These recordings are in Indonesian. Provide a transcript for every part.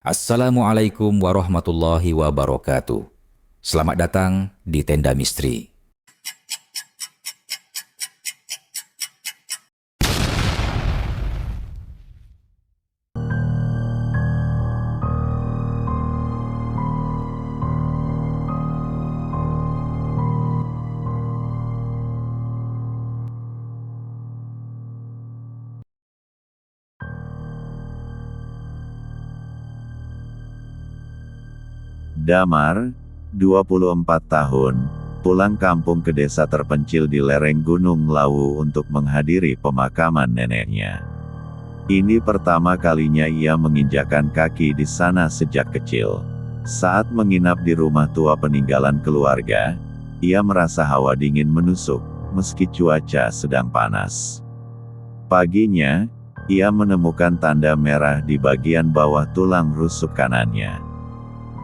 Assalamualaikum warahmatullahi wabarakatuh. Selamat datang di Tenda Misteri. Damar, 24 tahun, pulang kampung ke desa terpencil di lereng Gunung Lawu untuk menghadiri pemakaman neneknya. Ini pertama kalinya ia menginjakan kaki di sana sejak kecil. Saat menginap di rumah tua peninggalan keluarga, ia merasa hawa dingin menusuk, meski cuaca sedang panas. Paginya, ia menemukan tanda merah di bagian bawah tulang rusuk kanannya.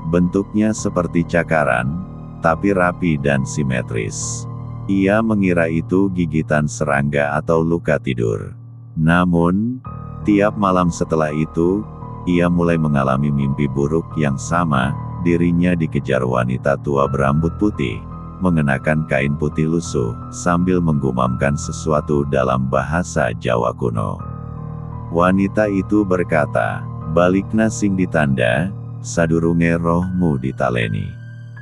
Bentuknya seperti cakaran, tapi rapi dan simetris. Ia mengira itu gigitan serangga atau luka tidur. Namun, tiap malam setelah itu, ia mulai mengalami mimpi buruk yang sama. Dirinya dikejar wanita tua berambut putih, mengenakan kain putih lusuh, sambil menggumamkan sesuatu dalam bahasa Jawa kuno. Wanita itu berkata, "Balikna sing ditanda, sadurunge rohmu ditaleni.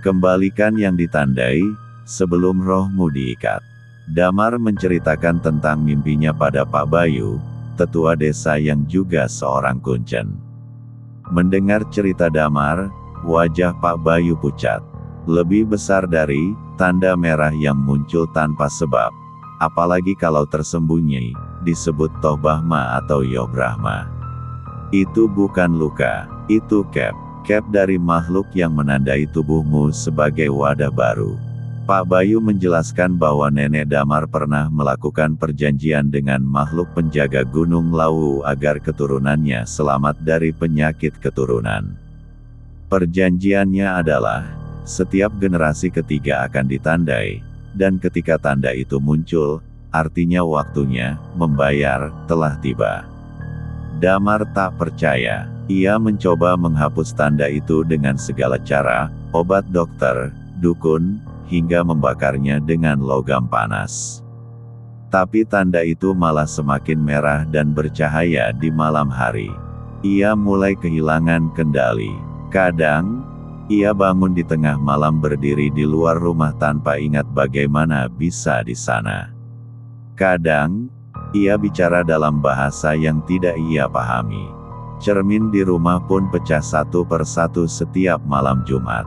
Kembalikan yang ditandai, sebelum rohmu diikat." Damar menceritakan tentang mimpinya pada Pak Bayu, tetua desa yang juga seorang kuncen. Mendengar cerita Damar, wajah Pak Bayu pucat. Lebih besar dari tanda merah yang muncul tanpa sebab, apalagi kalau tersembunyi, disebut Toh Bahma atau Yoh Brahma. Itu bukan luka, itu cap dari makhluk yang menandai tubuhmu sebagai wadah baru. Pak Bayu menjelaskan bahwa nenek Damar pernah melakukan perjanjian dengan makhluk penjaga Gunung Lawu agar keturunannya selamat dari penyakit keturunan. Perjanjiannya adalah, setiap generasi ketiga akan ditandai, dan ketika tanda itu muncul, artinya waktunya membayar telah tiba. Damar tak percaya. Ia mencoba menghapus tanda itu dengan segala cara, obat dokter, dukun, hingga membakarnya dengan logam panas. Tapi tanda itu malah semakin merah dan bercahaya di malam hari. Ia mulai kehilangan kendali. Kadang, ia bangun di tengah malam berdiri di luar rumah tanpa ingat bagaimana bisa di sana. Kadang, ia bicara dalam bahasa yang tidak ia pahami. Cermin di rumah pun pecah satu persatu setiap malam Jumat.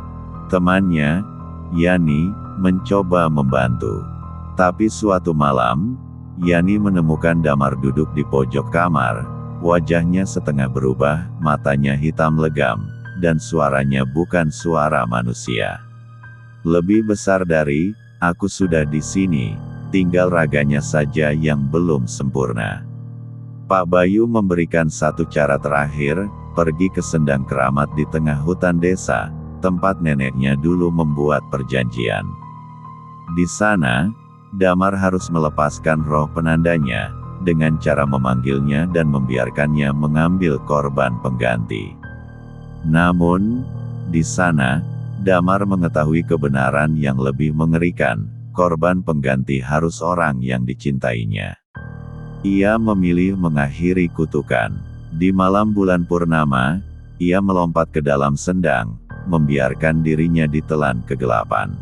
Temannya, Yani, mencoba membantu. Tapi suatu malam, Yani menemukan Damar duduk di pojok kamar. Wajahnya setengah berubah, matanya hitam legam, dan suaranya bukan suara manusia. Lebih besar dari, "Aku sudah di sini, tinggal raganya saja yang belum sempurna." Pak Bayu memberikan satu cara terakhir, pergi ke sendang keramat di tengah hutan desa, tempat neneknya dulu membuat perjanjian. Di sana, Damar harus melepaskan roh penandanya, dengan cara memanggilnya dan membiarkannya mengambil korban pengganti. Namun, di sana, Damar mengetahui kebenaran yang lebih mengerikan, korban pengganti harus orang yang dicintainya. Ia memilih mengakhiri kutukan. Di malam bulan purnama, ia melompat ke dalam sendang, membiarkan dirinya ditelan kegelapan.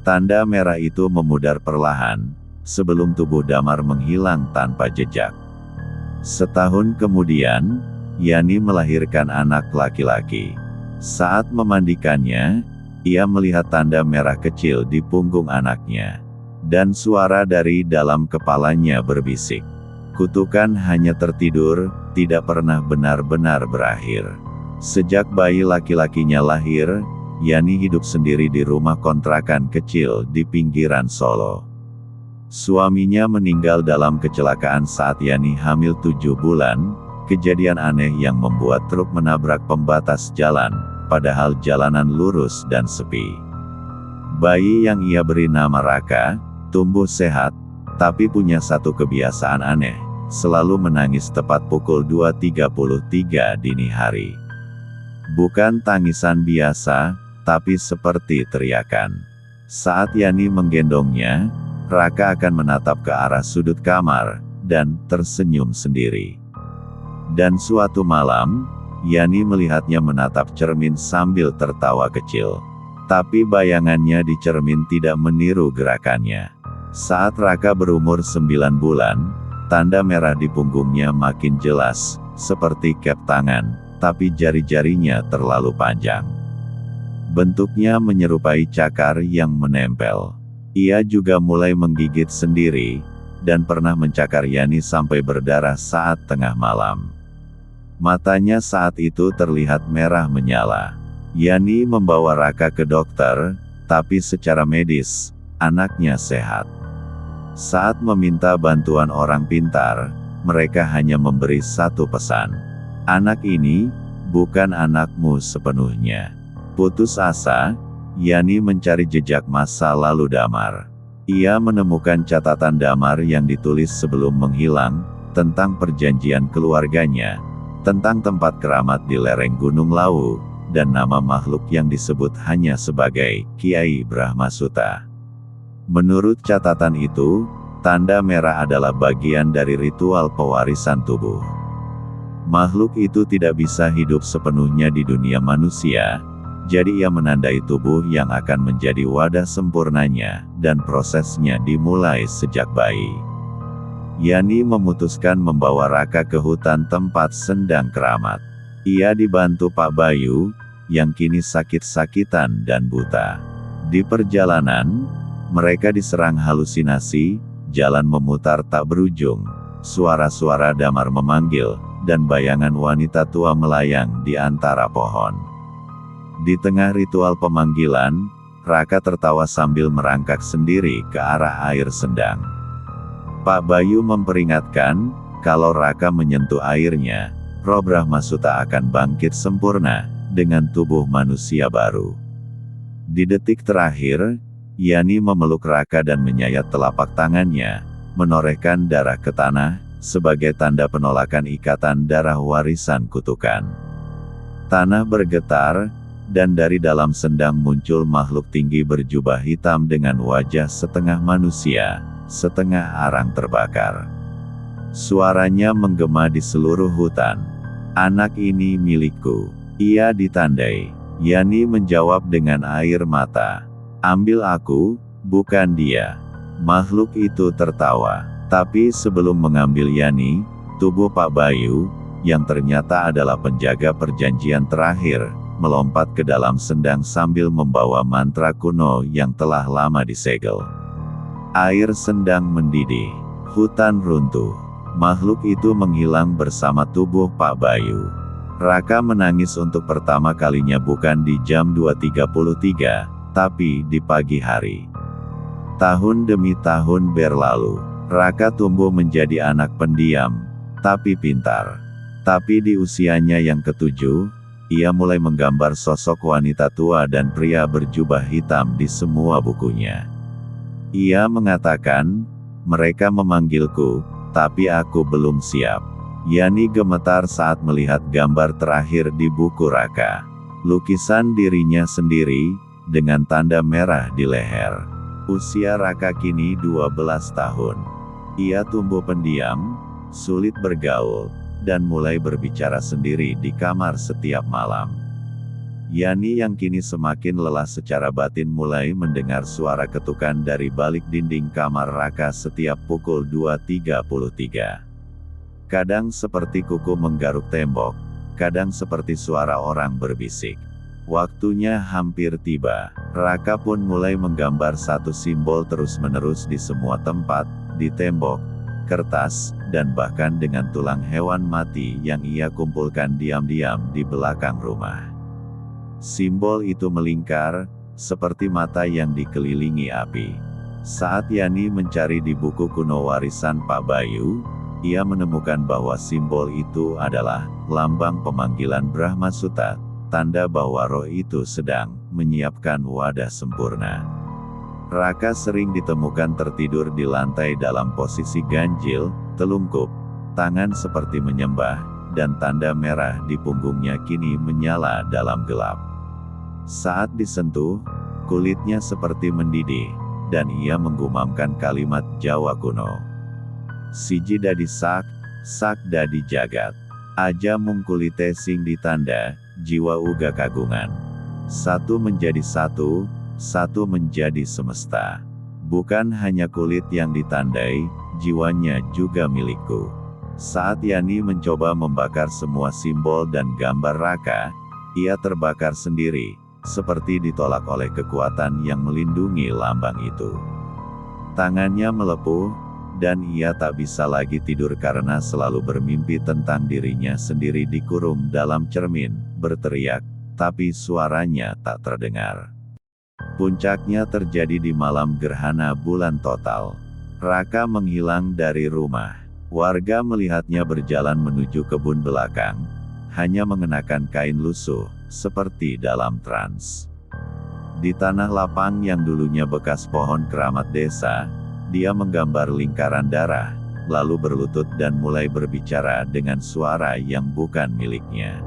Tanda merah itu memudar perlahan, sebelum tubuh Damar menghilang tanpa jejak. Setahun kemudian, Yani melahirkan anak laki-laki. Saat memandikannya, ia melihat tanda merah kecil di punggung anaknya. Dan suara dari dalam kepalanya berbisik, "Kutukan hanya tertidur, tidak pernah benar-benar berakhir." Sejak bayi laki-lakinya lahir, Yani hidup sendiri di rumah kontrakan kecil di pinggiran Solo. Suaminya meninggal dalam kecelakaan saat Yani hamil 7 bulan, kejadian aneh yang membuat truk menabrak pembatas jalan, padahal jalanan lurus dan sepi. Bayi yang ia beri nama Raka, tumbuh sehat, tapi punya satu kebiasaan aneh, selalu menangis tepat pukul 2.33 dini hari. Bukan tangisan biasa, tapi seperti teriakan. Saat Yani menggendongnya, Raka akan menatap ke arah sudut kamar, dan tersenyum sendiri. Dan suatu malam, Yani melihatnya menatap cermin sambil tertawa kecil. Tapi bayangannya di cermin tidak meniru gerakannya. Saat Raka berumur 9 bulan, tanda merah di punggungnya makin jelas, seperti kep tangan, tapi jari-jarinya terlalu panjang. Bentuknya menyerupai cakar yang menempel. Ia juga mulai menggigit sendiri, dan pernah mencakar Yani sampai berdarah saat tengah malam. Matanya saat itu terlihat merah menyala. Yani membawa Raka ke dokter, tapi secara medis, anaknya sehat. Saat meminta bantuan orang pintar, mereka hanya memberi satu pesan. Anak ini, bukan anakmu sepenuhnya. Putus asa, Yani mencari jejak masa lalu Damar. Ia menemukan catatan Damar yang ditulis sebelum menghilang, tentang perjanjian keluarganya, tentang tempat keramat di lereng Gunung Lawu, dan nama makhluk yang disebut hanya sebagai Kiai Brahmasuta. Menurut catatan itu, tanda merah adalah bagian dari ritual pewarisan tubuh. Makhluk itu tidak bisa hidup sepenuhnya di dunia manusia, jadi ia menandai tubuh yang akan menjadi wadah sempurnanya, dan prosesnya dimulai sejak bayi. Yani memutuskan membawa Raka ke hutan tempat sendang keramat. Ia dibantu Pak Bayu, yang kini sakit-sakitan dan buta. Di perjalanan, mereka diserang halusinasi, jalan memutar tak berujung, suara-suara Damar memanggil, dan bayangan wanita tua melayang di antara pohon. Di tengah ritual pemanggilan, Raka tertawa sambil merangkak sendiri ke arah air sendang. Pak Bayu memperingatkan, kalau Raka menyentuh airnya, roh Brahmasuta akan bangkit sempurna, dengan tubuh manusia baru. Di detik terakhir, Yani memeluk Raka dan menyayat telapak tangannya, menorehkan darah ke tanah, sebagai tanda penolakan ikatan darah warisan kutukan. Tanah bergetar, dan dari dalam sendang muncul makhluk tinggi berjubah hitam dengan wajah setengah manusia, setengah arang terbakar. Suaranya menggema di seluruh hutan. Anak ini milikku. Ia ditandai. Yani menjawab dengan air mata. Ambil aku, bukan dia. Makhluk itu tertawa. Tapi sebelum mengambil Yani, tubuh Pak Bayu, yang ternyata adalah penjaga perjanjian terakhir, melompat ke dalam sendang sambil membawa mantra kuno yang telah lama disegel. Air sendang mendidih. Hutan runtuh. Makhluk itu menghilang bersama tubuh Pak Bayu. Raka menangis untuk pertama kalinya bukan di jam 2.33, tapi di pagi hari. Tahun demi tahun berlalu, Raka tumbuh menjadi anak pendiam, tapi pintar. Tapi di usianya yang ke-7, ia mulai menggambar sosok wanita tua dan pria berjubah hitam di semua bukunya. Ia mengatakan, mereka memanggilku, tapi aku belum siap. Yani gemetar saat melihat gambar terakhir di buku Raka. Lukisan dirinya sendiri, dengan tanda merah di leher. Usia Raka kini 12 tahun. Ia tumbuh pendiam, sulit bergaul, dan mulai berbicara sendiri di kamar setiap malam. Yani yang kini semakin lelah secara batin mulai mendengar suara ketukan dari balik dinding kamar Raka setiap pukul 2.33. Kadang seperti kuku menggaruk tembok, kadang seperti suara orang berbisik. Waktunya hampir tiba. Raka pun mulai menggambar satu simbol terus-menerus di semua tempat, di tembok, kertas, dan bahkan dengan tulang hewan mati yang ia kumpulkan diam-diam di belakang rumah. Simbol itu melingkar, seperti mata yang dikelilingi api. Saat Yani mencari di buku kuno warisan Pak Bayu, ia menemukan bahwa simbol itu adalah lambang pemanggilan Brahmasuta, tanda bahwa roh itu sedang menyiapkan wadah sempurna. Raka sering ditemukan tertidur di lantai dalam posisi ganjil, telungkup, tangan seperti menyembah, dan tanda merah di punggungnya kini menyala dalam gelap. Saat disentuh, kulitnya seperti mendidih, dan ia menggumamkan kalimat Jawa kuno. Siji dadi sak, sak dadi jagat. Aja mung kulite sing ditanda, jiwa uga kagungan. Satu menjadi satu, satu menjadi semesta. Bukan hanya kulit yang ditandai, jiwanya juga milikku. Saat Yani mencoba membakar semua simbol dan gambar Raka, ia terbakar sendiri, seperti ditolak oleh kekuatan yang melindungi lambang itu. Tangannya melepuh, dan ia tak bisa lagi tidur karena selalu bermimpi tentang dirinya sendiri dikurung dalam cermin, berteriak, tapi suaranya tak terdengar. Puncaknya terjadi di malam gerhana bulan total. Raka menghilang dari rumah. Warga melihatnya berjalan menuju kebun belakang, hanya mengenakan kain lusuh, seperti dalam trans. Di tanah lapang yang dulunya bekas pohon keramat desa, dia menggambar lingkaran darah, lalu berlutut dan mulai berbicara dengan suara yang bukan miliknya.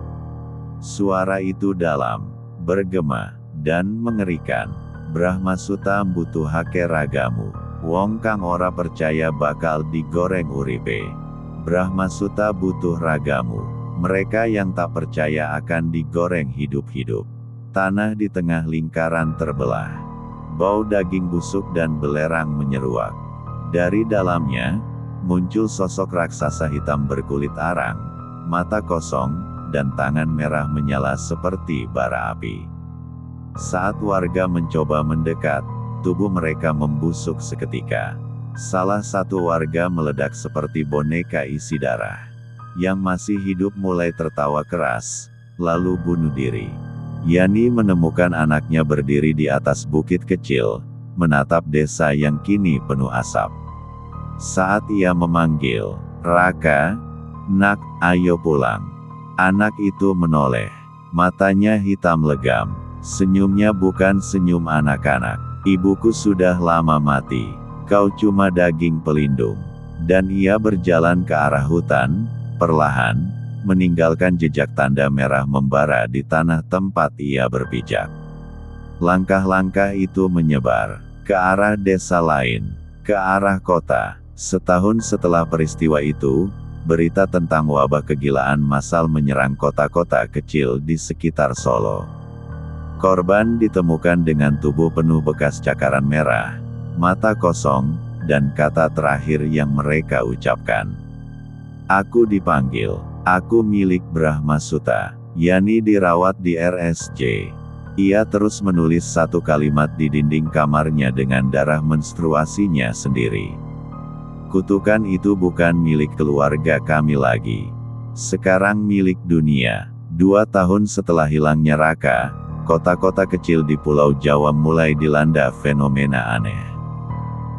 Suara itu dalam, bergema, dan mengerikan. Brahmasuta mbutuhake ragamu. Wong kang ora percaya bakal digoreng uripe. Brahmasuta butuh ragamu. Mereka yang tak percaya akan digoreng hidup-hidup. Tanah di tengah lingkaran terbelah. Bau daging busuk dan belerang menyeruak. Dari dalamnya, muncul sosok raksasa hitam berkulit arang, mata kosong, dan tangan merah menyala seperti bara api. Saat warga mencoba mendekat, tubuh mereka membusuk seketika. Salah satu warga meledak seperti boneka isi darah. Yang masih hidup mulai tertawa keras, lalu bunuh diri. Yani menemukan anaknya berdiri di atas bukit kecil, menatap desa yang kini penuh asap. Saat ia memanggil, "Raka, nak, ayo pulang." Anak itu menoleh. Matanya hitam legam. Senyumnya bukan senyum anak-anak. "Ibuku sudah lama mati. Kau cuma daging pelindung." Dan ia berjalan ke arah hutan, perlahan, meninggalkan jejak tanda merah membara di tanah tempat ia berpijak. Langkah-langkah itu menyebar ke arah desa lain, ke arah kota. Setahun setelah peristiwa itu, berita tentang wabah kegilaan massal menyerang kota-kota kecil di sekitar Solo. Korban ditemukan dengan tubuh penuh bekas cakaran merah, mata kosong, dan kata terakhir yang mereka ucapkan, "Aku dipanggil, aku milik Brahmasuta." Yani dirawat di RSJ. Ia terus menulis satu kalimat di dinding kamarnya dengan darah menstruasinya sendiri. "Kutukan itu bukan milik keluarga kami lagi. Sekarang milik dunia." 2 tahun setelah hilangnya Raka, kota-kota kecil di Pulau Jawa mulai dilanda fenomena aneh.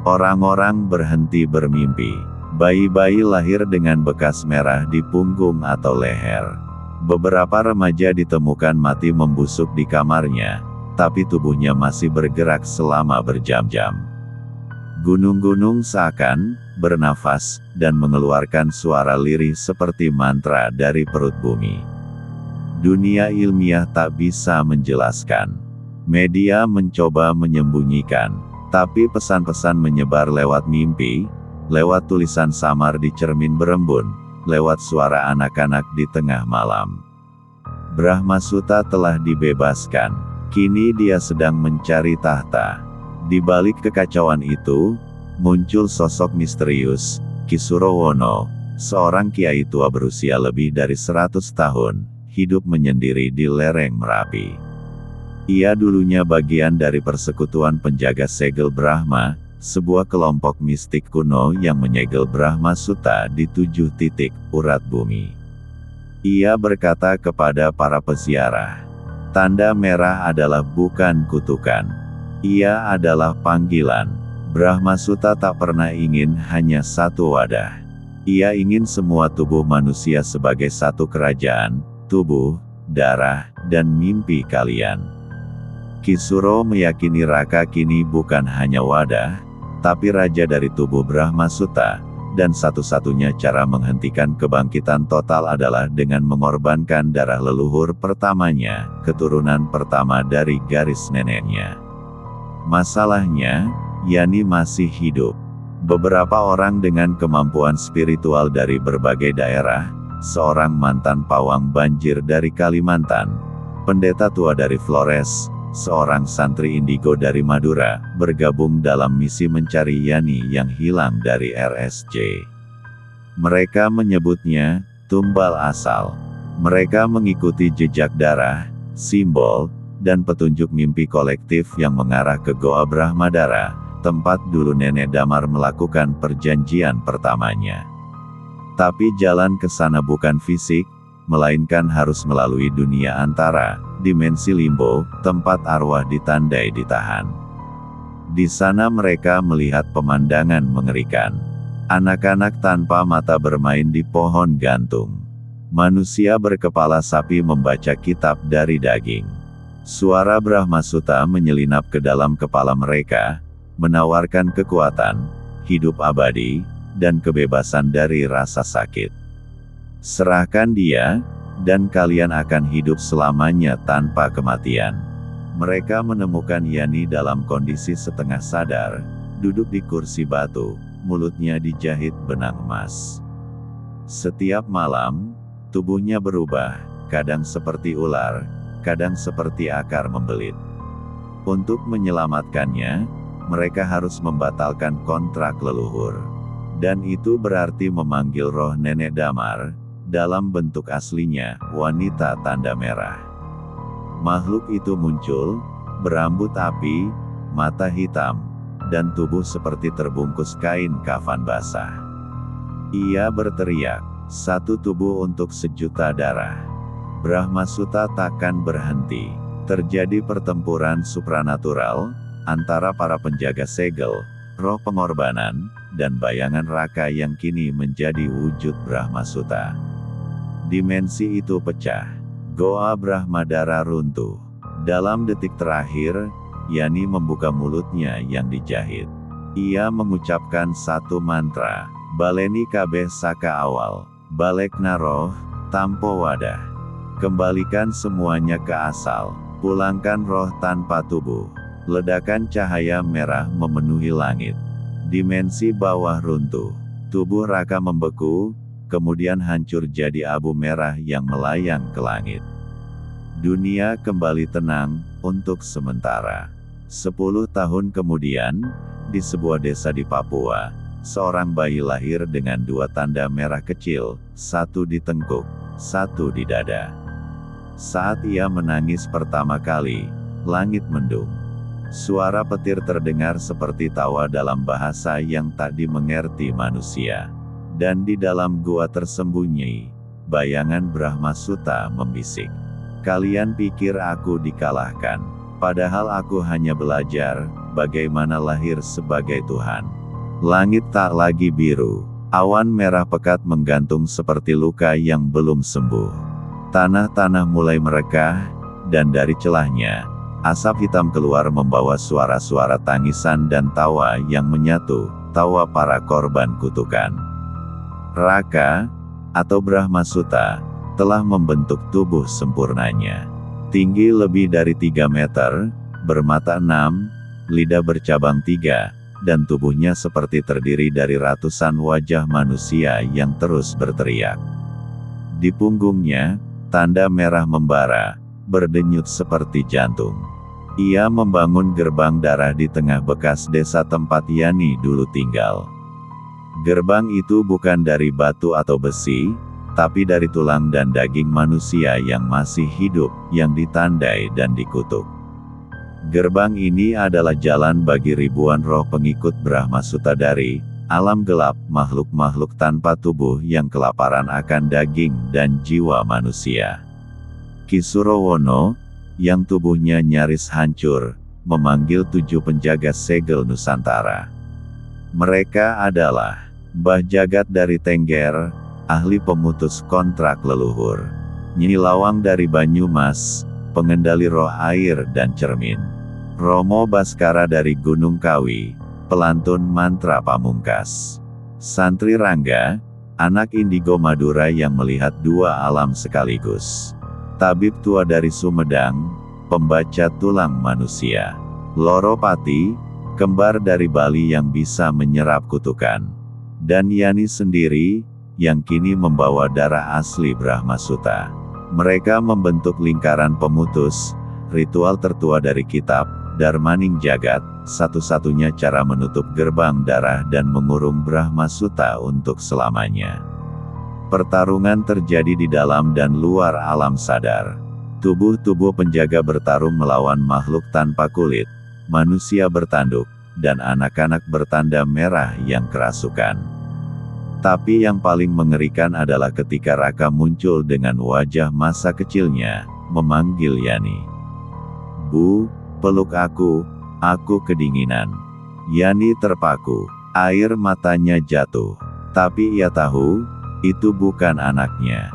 Orang-orang berhenti bermimpi. Bayi-bayi lahir dengan bekas merah di punggung atau leher. Beberapa remaja ditemukan mati membusuk di kamarnya, tapi tubuhnya masih bergerak selama berjam-jam. Gunung-gunung seakan bernafas dan mengeluarkan suara lirih seperti mantra dari perut bumi. Dunia ilmiah tak bisa menjelaskan. Media mencoba menyembunyikan, tapi pesan-pesan menyebar lewat mimpi, lewat tulisan samar di cermin berembun, lewat suara anak-anak di tengah malam. Brahmasuta telah dibebaskan. Kini dia sedang mencari tahta. Di balik kekacauan itu, muncul sosok misterius, Ki Surowono, seorang kiai tua berusia lebih dari 100 tahun, hidup menyendiri di lereng Merapi. Ia dulunya bagian dari persekutuan penjaga segel Brahma, sebuah kelompok mistik kuno yang menyegel Brahmasuta di 7 titik urat bumi. Ia berkata kepada para peziarah, "Tanda merah adalah bukan kutukan. Ia adalah panggilan." Brahmasuta tak pernah ingin hanya satu wadah. Ia ingin semua tubuh manusia sebagai satu kerajaan, tubuh, darah, dan mimpi kalian. Ki Suro meyakini Raka kini bukan hanya wadah, tapi raja dari tubuh Brahmasuta, dan satu-satunya cara menghentikan kebangkitan total adalah dengan mengorbankan darah leluhur pertamanya, keturunan pertama dari garis neneknya. Masalahnya, Yani masih hidup. Beberapa orang dengan kemampuan spiritual dari berbagai daerah, seorang mantan pawang banjir dari Kalimantan, pendeta tua dari Flores, seorang santri indigo dari Madura, bergabung dalam misi mencari Yani yang hilang dari RSJ. Mereka menyebutnya tumbal asal. Mereka mengikuti jejak darah, simbol, dan petunjuk mimpi kolektif yang mengarah ke Goa Brahmadara, tempat dulu Nenek Damar melakukan perjanjian pertamanya. Tapi jalan ke sana bukan fisik, melainkan harus melalui dunia antara, dimensi limbo, tempat arwah ditandai ditahan. Di sana mereka melihat pemandangan mengerikan. Anak-anak tanpa mata bermain di pohon gantung. Manusia berkepala sapi membaca kitab dari daging. Suara Brahmasuta menyelinap ke dalam kepala mereka, menawarkan kekuatan, hidup abadi, dan kebebasan dari rasa sakit. Serahkan dia, dan kalian akan hidup selamanya tanpa kematian. Mereka menemukan Yani dalam kondisi setengah sadar, duduk di kursi batu, mulutnya dijahit benang emas. Setiap malam, tubuhnya berubah, kadang seperti ular, kadang seperti akar membelit. Untuk menyelamatkannya, mereka harus membatalkan kontrak leluhur. Dan itu berarti memanggil roh Nenek Damar, dalam bentuk aslinya, wanita tanda merah. Makhluk itu muncul, berambut api, mata hitam, dan tubuh seperti terbungkus kain kafan basah. Ia berteriak, "Satu tubuh untuk sejuta darah." Brahmasuta takkan berhenti. Terjadi pertempuran supranatural, antara para penjaga segel, roh pengorbanan, dan bayangan Raka yang kini menjadi wujud Brahmasuta. Dimensi itu pecah. Goa Brahmadara runtuh. Dalam detik terakhir, Yani membuka mulutnya yang dijahit. Ia mengucapkan satu mantra, "Baleni kabeh saka awal, balek naroh, tampo wadah." Kembalikan semuanya ke asal, pulangkan roh tanpa tubuh. Ledakan cahaya merah memenuhi langit. Dimensi bawah runtuh. Tubuh Raka membeku, kemudian hancur jadi abu merah yang melayang ke langit. Dunia kembali tenang, untuk sementara. 10 tahun kemudian, di sebuah desa di Papua, seorang bayi lahir dengan 2 tanda merah kecil, satu di tengkuk, satu di dada. Saat ia menangis pertama kali, langit mendung. Suara petir terdengar seperti tawa dalam bahasa yang tak dimengerti manusia. Dan di dalam gua tersembunyi, bayangan Brahmasuta membisik, "Kalian pikir aku dikalahkan? Padahal aku hanya belajar, bagaimana lahir sebagai Tuhan." Langit tak lagi biru. Awan merah pekat menggantung seperti luka yang belum sembuh. Tanah-tanah mulai merekah, dan dari celahnya, asap hitam keluar membawa suara-suara tangisan dan tawa yang menyatu, tawa para korban kutukan. Raka, atau Brahmasuta, telah membentuk tubuh sempurnanya. Tinggi lebih dari 3 meter, bermata 6, lidah bercabang 3, dan tubuhnya seperti terdiri dari ratusan wajah manusia yang terus berteriak. Di punggungnya, tanda merah membara, berdenyut seperti jantung. Ia membangun gerbang darah di tengah bekas desa tempat Yani dulu tinggal. Gerbang itu bukan dari batu atau besi, tapi dari tulang dan daging manusia yang masih hidup, yang ditandai dan dikutuk. Gerbang ini adalah jalan bagi ribuan roh pengikut Brahmasuta dari alam gelap, makhluk-makhluk tanpa tubuh yang kelaparan akan daging dan jiwa manusia. Kisurowono, yang tubuhnya nyaris hancur, memanggil 7 penjaga segel Nusantara. Mereka adalah Mbah Jagat dari Tengger, ahli pemutus kontrak leluhur; Nyi Lawang dari Banyumas, pengendali roh air dan cermin; Romo Baskara dari Gunung Kawi, pelantun mantra pamungkas; Santri Rangga, anak indigo Madura yang melihat dua alam sekaligus. Tabib tua dari Sumedang, pembaca tulang manusia. Loropati, kembar dari Bali yang bisa menyerap kutukan. Dan Yani sendiri, yang kini membawa darah asli Brahmasuta. Mereka membentuk lingkaran pemutus, ritual tertua dari kitab Darmaning Jagat, satu-satunya cara menutup gerbang darah dan mengurung Brahmasuta untuk selamanya. Pertarungan terjadi di dalam dan luar alam sadar. Tubuh-tubuh penjaga bertarung melawan makhluk tanpa kulit, manusia bertanduk, dan anak-anak bertanda merah yang kerasukan. Tapi yang paling mengerikan adalah ketika Raka muncul dengan wajah masa kecilnya, memanggil Yani. "Bu, peluk aku kedinginan." Yani terpaku, air matanya jatuh. Tapi ia tahu, itu bukan anaknya.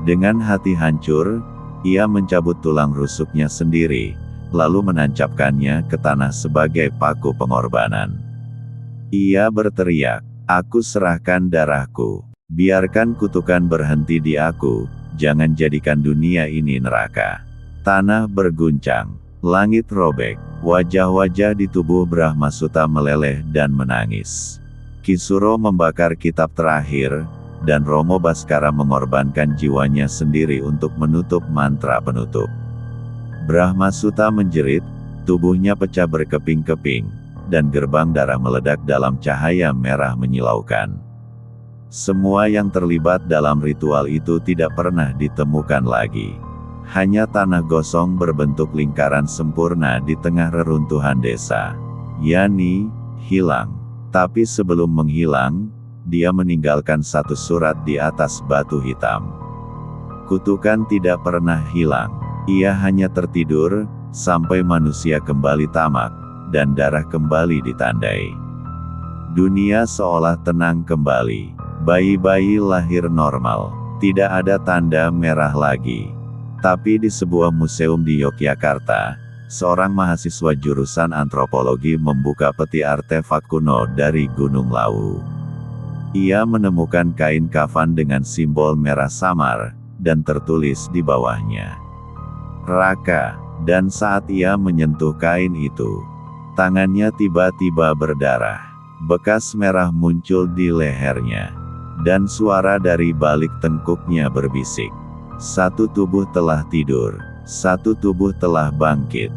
Dengan hati hancur, ia mencabut tulang rusuknya sendiri, lalu menancapkannya ke tanah sebagai paku pengorbanan. Ia berteriak, "Aku serahkan darahku. Biarkan kutukan berhenti di aku, jangan jadikan dunia ini neraka." Tanah berguncang, langit robek, wajah-wajah di tubuh Brahmasuta meleleh dan menangis. Kisuro membakar kitab terakhir, dan Romo Baskara mengorbankan jiwanya sendiri untuk menutup mantra penutup. Brahmasuta menjerit, tubuhnya pecah berkeping-keping, dan gerbang darah meledak dalam cahaya merah menyilaukan. Semua yang terlibat dalam ritual itu tidak pernah ditemukan lagi. Hanya tanah gosong berbentuk lingkaran sempurna di tengah reruntuhan desa. Yani hilang. Tapi sebelum menghilang, dia meninggalkan satu surat di atas batu hitam. Kutukan tidak pernah hilang. Ia hanya tertidur, sampai manusia kembali tamak, dan darah kembali ditandai. Dunia seolah tenang kembali. Bayi-bayi lahir normal. Tidak ada tanda merah lagi. Tapi di sebuah museum di Yogyakarta, seorang mahasiswa jurusan antropologi membuka peti artefak kuno dari Gunung Lawu. Ia menemukan kain kafan dengan simbol merah samar, dan tertulis di bawahnya, Raka. Dan saat ia menyentuh kain itu, tangannya tiba-tiba berdarah. Bekas merah muncul di lehernya. Dan suara dari balik tengkuknya berbisik, "Satu tubuh telah tidur, satu tubuh telah bangkit."